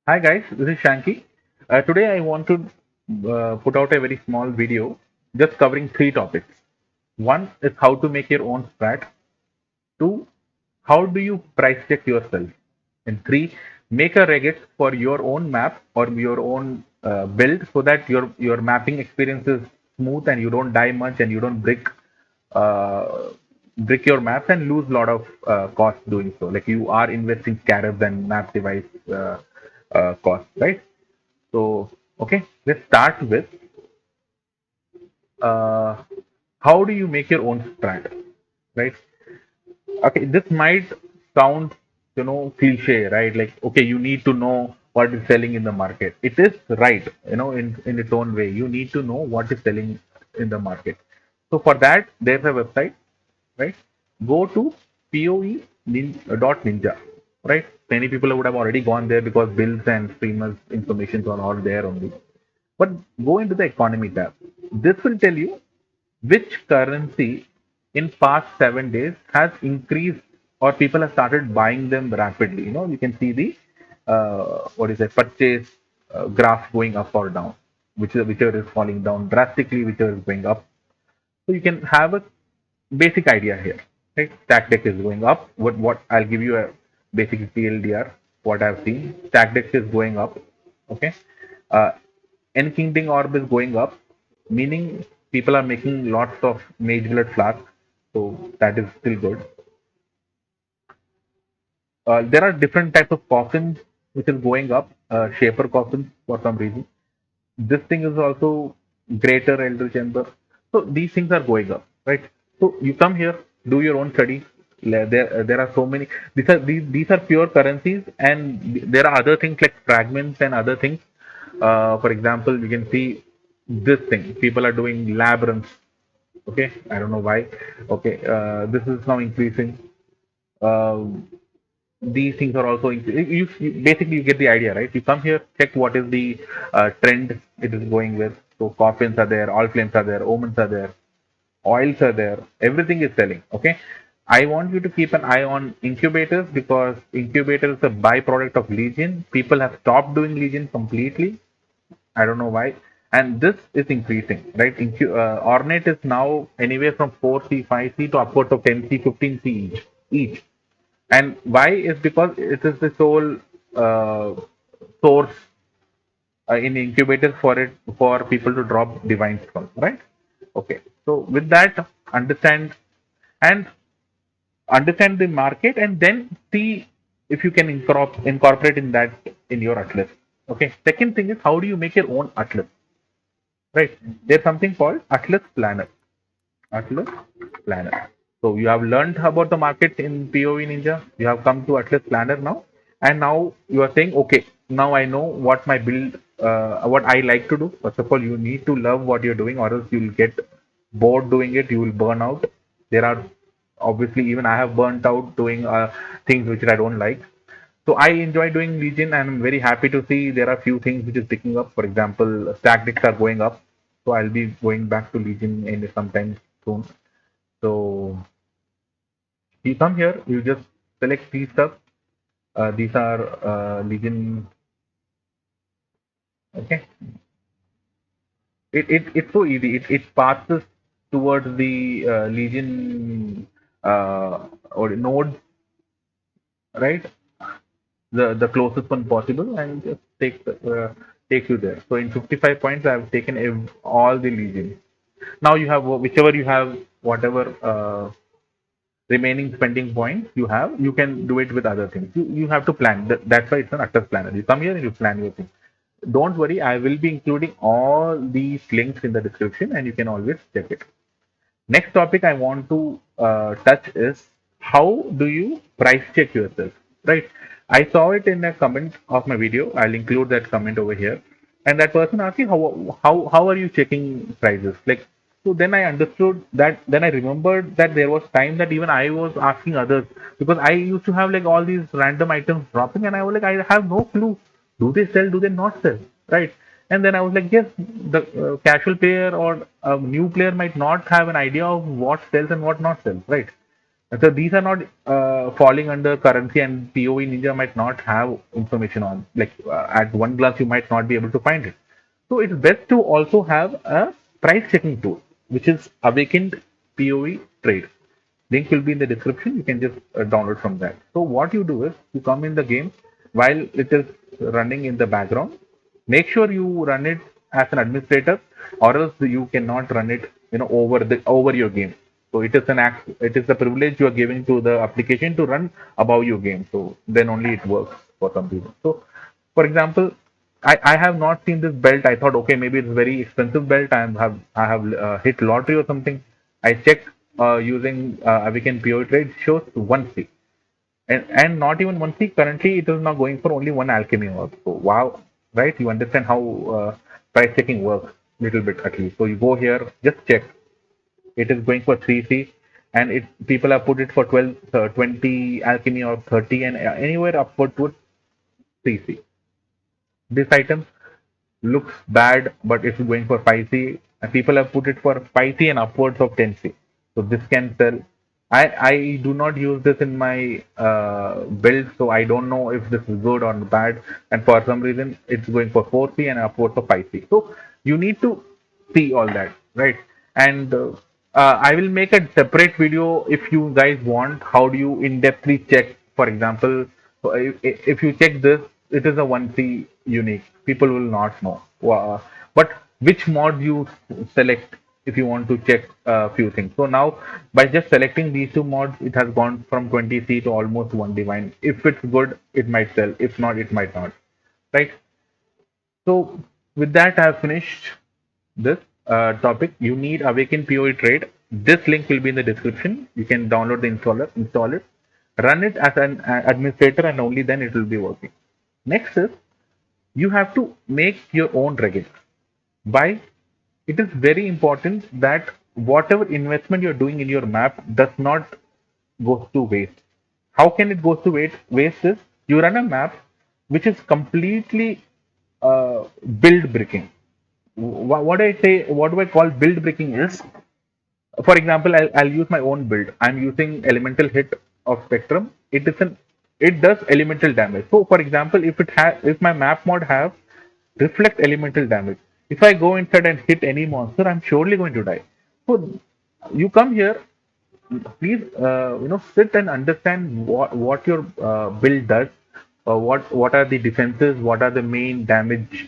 Hi guys, this is Shanky. Today I want to put out a very small video just covering three topics. One is how to make your own strat. Two, how do you price check yourself? And three, make a regex for your own map or your own build so that your mapping experience is smooth and you don't die much and you don't uh, brick your maps and lose a lot of cost doing so. Like you are investing scarabs and map device costs, right? So, okay, let's start with uh, how do you make your own strat, right? Okay, this might sound, cliche, right? Like, okay, you need to know what is selling in the market. It is right, in its own way. You need to know what is selling in the market. So for that, there's a website, right? Go to poe.ninja, right? Many people would have already gone there because bills and streamers information are all there only. But go into the economy tab. This will tell you which currency in past 7 days has increased or people have started buying them rapidly. You can see the what is it purchase graph going up or down, whichever is falling down drastically, whichever is going up. So you can have a basic idea here. Right? Stack deck is going up. What I'll give you a basic TLDR. What I've seen, stack deck is going up. Okay. Uh, Enkindling orb is going up, meaning people are making lots of mage blood flasks. So that is still good. There are different types of coffins which is going up. Shaper coffins for some reason. This thing is also greater elder chamber. So these things are going up, right? So you come here, do your own study. There are so many. These are pure currencies, and there are other things like fragments and other things. For example, you can see this thing. People are doing labyrinths. Okay, I don't know why. Okay, this is now increasing. Uh, these things are also basically you get the idea, right? You come here, check what is the trend it is going with. So coffins are there, all flames are there, omens are there, oils are there, everything is selling. Okay, I want you to keep an eye on incubators because incubator is a byproduct of legion. People have stopped doing legion completely. I don't know why. And this is increasing, right? Ornate is now anywhere from 4C, 5C to upwards of 10C, 15C each. And why is because it is the sole source in incubators for people to drop divine scrolls, right? Okay. So with that, understand and understand the market and then see if you can incorporate in that in your atlas. Okay. Second thing is how do you make your own atlas, right? There's something called atlas planner. Atlas Planner. So you have learned about the market in POE Ninja. You have come to Atlas Planner now, and now you are saying, okay, now I know what my build, what I like to do. First of all, you need to love what you're doing, or else you'll get bored doing it. You will burn out. There are obviously even I have burnt out doing things which I don't like. So I enjoy doing Legion, and I'm very happy to see there are few things which is picking up. For example, stack decks are going up, so I'll be going back to Legion in sometime soon. So you come here, you just select these stuff. These are Legion. Okay, it's so easy. It passes towards the Legion or node, right? The closest one possible, and just take you there. So in 55 points, I have taken all the Legion. Now you have whichever you have, whatever. Remaining spending points you have, you can do it with other things. You have to plan. That's why it's an Atlas planner. You come here and you plan your thing. Don't worry, I will be including all these links in the description and you can always check it. Next topic I want to touch is how do you price check yourself, right? I saw it in a comment of my video. I'll include that comment over here. And that person asked me how are you checking prices? Like so then I understood that then I remembered that there was time that even I was asking others because I used to have like all these random items dropping and I was like I have no clue. Do they sell? Do they not sell? Right? And then I was like, yes, the casual player or a new player might not have an idea of what sells and what not sells, right? So these are not falling under currency, and POE Ninja might not have information on. Like at one glance, you might not be able to find it. So it's best to also have a price checking tool, which is Awakened POE Trade. Link will be in the description. You can just download from that. So what you do is you come in the game while it is running in the background. Make sure you run it as an administrator, or else you cannot run it, over your game. So it is an act. It is a privilege you are giving to the application to run above your game. So then only it works for some people. So, for example, I have not seen this belt. I thought, okay, maybe it's a very expensive belt. I have hit lottery or something. I checked using Awaken PO Trade, shows 1C. And not even 1C. Currently, it is now going for only one alchemy orb. So, wow, right? You understand how price checking works little bit at least. So, you go here, just check. It is going for 3C, and people have put it for 12, 20 alchemy or 30, and anywhere upward to 3C. This item looks bad, but it's going for 5C, and people have put it for 5C and upwards of 10C. So this can sell. I do not use this in my build, so I don't know if this is good or bad. And for some reason, it's going for 4C and upwards of 5C. So you need to see all that, right? And I will make a separate video if you guys want. How do you in-depthly check? For example, so if you check this, it is a 1C unique. People will not know. But which mod you select if you want to check a few things. So now by just selecting these two mods, it has gone from 20C to almost 1 divine. If it's good, it might sell. If not, it might not. Right? So with that, I have finished this topic. You need Awaken POE Trade. This link will be in the description. You can download the installer, install it, run it as an administrator, and only then it will be working. Next is you have to make your own regex. Why? It is very important that whatever investment you're doing in your map does not go to waste. How can it go to waste? Waste is you run a map which is completely build bricking. What I say, what do I call build breaking is, for example, I'll use my own build. I'm using elemental hit of spectrum. It does elemental damage. So for example, if my map mod have reflect elemental damage, if I go inside and hit any monster, I'm surely going to die. So you come here, please sit and understand what your build does, what are the defenses, what are the main damage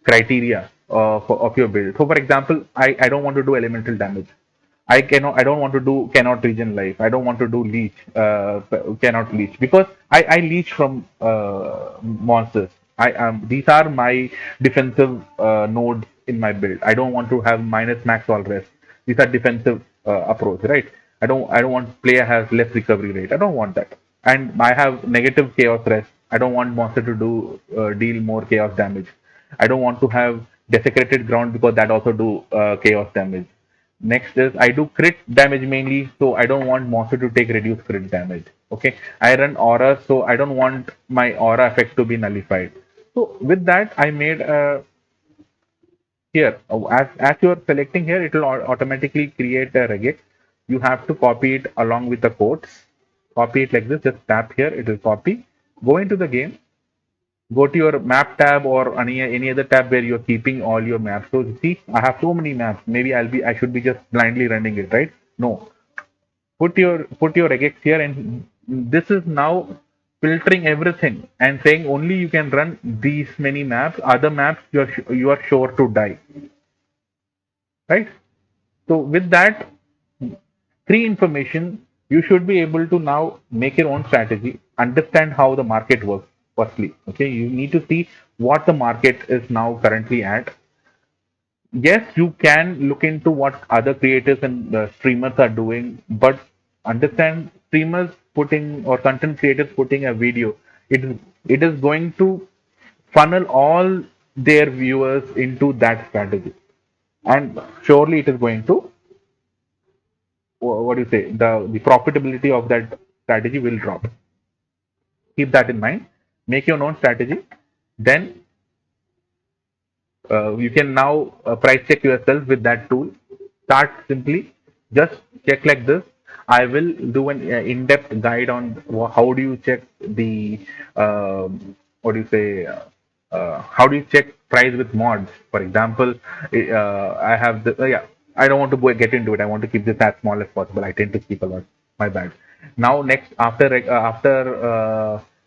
criteria of your build. So for example, I don't want to do elemental damage. I don't want to do cannot regen life. I don't want to do leech, cannot leech, because I leech from monsters. These are my defensive nodes in my build. I don't want to have minus max all rest. These are defensive approach, right? I don't want player has less recovery rate. I don't want that. And I have negative chaos rest. I don't want monster to do deal more chaos damage. I don't want to have desecrated ground because that also do chaos damage. Next is I do crit damage mainly, so I don't want monster to take reduced crit damage. Okay, I run aura, so I don't want my aura effect to be nullified. So with that, I made a here, as you are selecting here, it will automatically create a regex. You have to copy it along with the quotes. Copy it like this. Just tap here. It will copy. Go into the game. Go to your map tab or any other tab where you're keeping all your maps. So see, I have so many maps. Maybe I should be just blindly running it, right? No. Put your regex here, and this is now filtering everything and saying only you can run these many maps. Other maps you are sure to die, right? So with that pre-information, you should be able to now make your own strategy, understand how the market works. Firstly, okay, you need to see what the market is now currently at. Yes, you can look into what other creators and streamers are doing, but understand streamers putting or content creators putting a video, it is going to funnel all their viewers into that strategy, and surely it is going to, what do you say, the profitability of that strategy will drop. Keep that in mind. Make your own strategy. Then you can now price check yourself with that tool. Start simply, just check like this. I will do an in-depth guide on how do you check the what do you say how do you check price with mods. For example, I have the yeah. I don't want to get into it. I want to keep this as small as possible. I tend to keep a lot. My bad. Now next after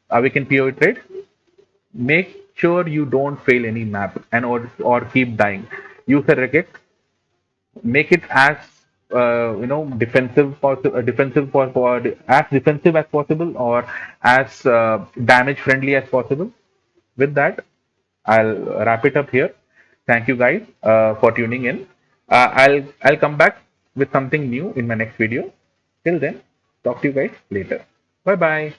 Awakened POE Trade, make sure you don't fail any map and or keep dying. Use a Regex, make it as as defensive as possible or as damage friendly as possible. With that, I'll wrap it up here. Thank you guys for tuning in. I'll come back with something new in my next video. Till then, talk to you guys later. Bye bye.